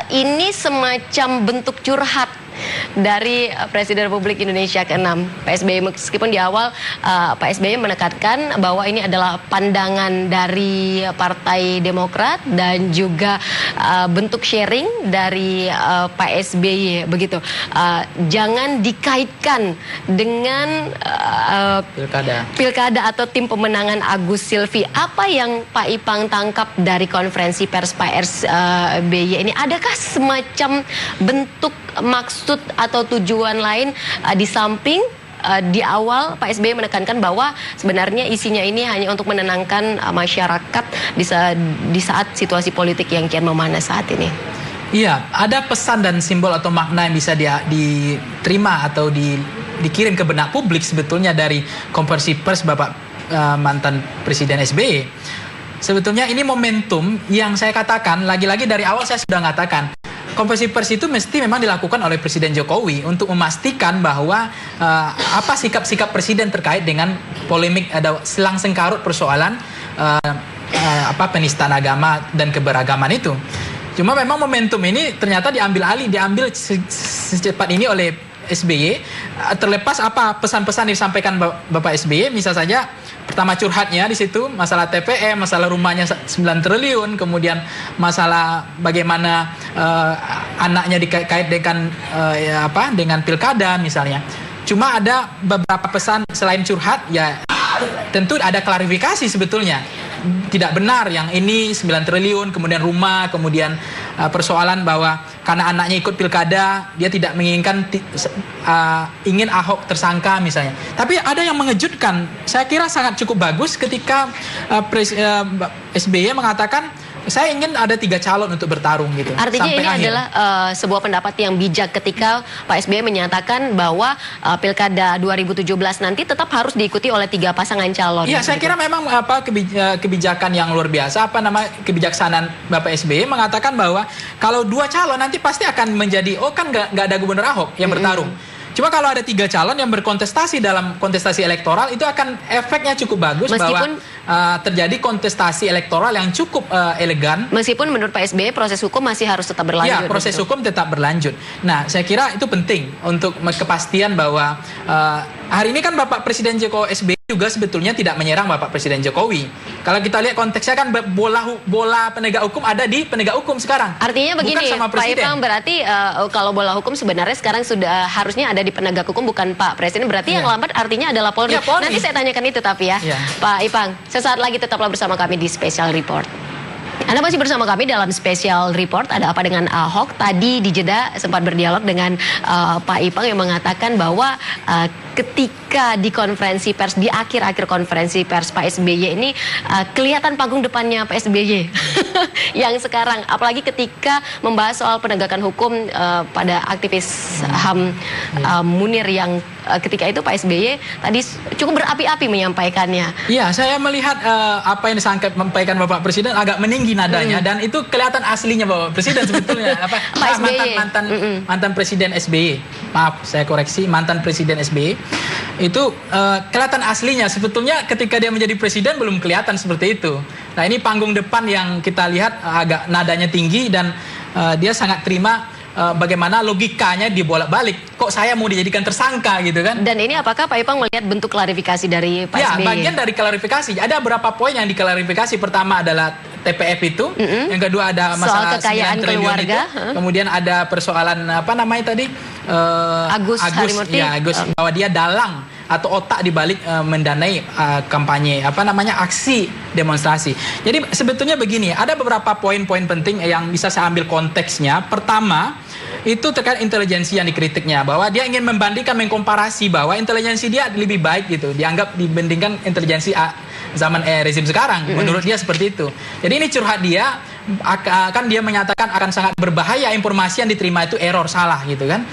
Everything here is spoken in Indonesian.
Ini semacam bentuk curhat dari Presiden Republik Indonesia ke-6 Pak SBY, meskipun di awal Pak SBY menekankan bahwa ini adalah pandangan dari Partai Demokrat dan juga bentuk sharing dari Pak SBY begitu. Jangan dikaitkan dengan pilkada atau tim pemenangan Agus Silvi. Apa yang Pak Ipang tangkap dari konferensi pers Pak SBY ini? Adakah semacam bentuk maksud atau tujuan lain di samping di awal Pak SBY menekankan bahwa sebenarnya isinya ini hanya untuk menenangkan masyarakat di saat situasi politik yang kian memanas saat ini? Iya, ada pesan dan simbol atau makna yang bisa diterima atau dikirim ke benak publik sebetulnya dari konferensi pers Bapak mantan Presiden SBY. Sebetulnya ini momentum yang saya katakan, lagi-lagi dari awal saya sudah mengatakan, konferensi pers itu mesti memang dilakukan oleh Presiden Jokowi untuk memastikan bahwa apa sikap-sikap Presiden terkait dengan polemik ada selang sengkarut persoalan penistaan agama dan keberagaman itu. Cuma memang momentum ini ternyata diambil secepat ini oleh SBY, terlepas apa pesan-pesan disampaikan Bapak SBY, misal saja pertama curhatnya di situ masalah TPM, masalah rumahnya 9 triliun, kemudian masalah bagaimana anaknya dikait dengan dengan pilkada misalnya. Cuma ada beberapa pesan selain curhat, ya tentu ada klarifikasi sebetulnya. Tidak benar yang ini 9 triliun, kemudian rumah, kemudian persoalan bahwa karena anaknya ikut pilkada, dia tidak menginginkan ingin Ahok tersangka misalnya. Tapi ada yang mengejutkan, saya kira sangat cukup bagus ketika SBY mengatakan, saya ingin ada 3 calon untuk bertarung gitu. Artinya ini adalah sebuah pendapat yang bijak ketika Pak SBY menyatakan bahwa pilkada 2017 nanti tetap harus diikuti oleh 3 pasangan calon. Iya, saya kira memang kebijakan yang luar biasa, kebijaksanaan Bapak SBY mengatakan bahwa kalau 2 calon nanti pasti akan menjadi, kan nggak ada Gubernur Ahok yang bertarung. Cuma kalau ada 3 calon yang berkontestasi dalam kontestasi elektoral, itu akan efeknya cukup bagus. Meskipun bahwa terjadi kontestasi elektoral yang cukup elegan. Meskipun menurut Pak SBY proses hukum masih harus tetap berlanjut. Ya, proses hukum tetap berlanjut. Nah, saya kira itu penting untuk kepastian bahwa hari ini kan Bapak Presiden Jokowi SBY juga sebetulnya tidak menyerang Bapak Presiden Jokowi. Kalau kita lihat konteksnya kan bola penegak hukum ada di penegak hukum sekarang. Artinya begini, Pak Ipang, berarti kalau bola hukum sebenarnya sekarang sudah harusnya ada di penegak hukum, bukan Pak Presiden. Berarti yang lambat artinya adalah Polri. Polri. Nanti saya tanyakan itu tapi ya. Pak Ipang, sesaat lagi tetaplah bersama kami di Special Report. Anda masih bersama kami dalam Special Report. Ada apa dengan Ahok? Tadi di jeda sempat berdialog dengan Pak Ipang yang mengatakan bahwa ketika di konferensi pers, di akhir-akhir konferensi pers Pak SBY ini kelihatan panggung depannya Pak SBY yang sekarang, apalagi ketika membahas soal penegakan hukum pada aktivis HAM Munir yang ketika itu Pak SBY tadi cukup berapi-api menyampaikannya. Iya, saya melihat apa yang disampaikan Bapak Presiden agak meninggi nadanya dan itu kelihatan aslinya Bapak Presiden sebetulnya. Pak SBY. Mantan Presiden SBY. Maaf, saya koreksi, mantan Presiden SBY. Itu kelihatan aslinya. Sebetulnya ketika dia menjadi presiden belum kelihatan seperti itu. Nah, ini panggung depan yang kita lihat agak nadanya tinggi dan dia sangat terima bagaimana logikanya dibolak-balik. Kok saya mau dijadikan tersangka gitu kan? Dan ini apakah Pak Ipang melihat bentuk klarifikasi dari Pak SBY? Ya, bagian dari klarifikasi. Ada beberapa poin yang diklarifikasi. Pertama adalah TPF itu, yang kedua ada masalah soal kekayaan keluarga, itu. Kemudian ada persoalan apa namanya tadi? Agus Harimurti. Ya, Agus, bahwa dia dalang atau otak dibalik mendanai kampanye aksi demonstrasi. Jadi sebetulnya begini, ada beberapa poin-poin penting yang bisa saya ambil konteksnya. Pertama, itu terkait intelijensi yang dikritiknya, bahwa dia ingin membandingkan, mengkomparasi bahwa intelijensi dia lebih baik gitu, dianggap dibandingkan intelijensi zaman rezim sekarang. Menurut dia seperti itu. Jadi ini curhat dia, akan dia menyatakan akan sangat berbahaya informasi yang diterima itu error, salah gitu kan.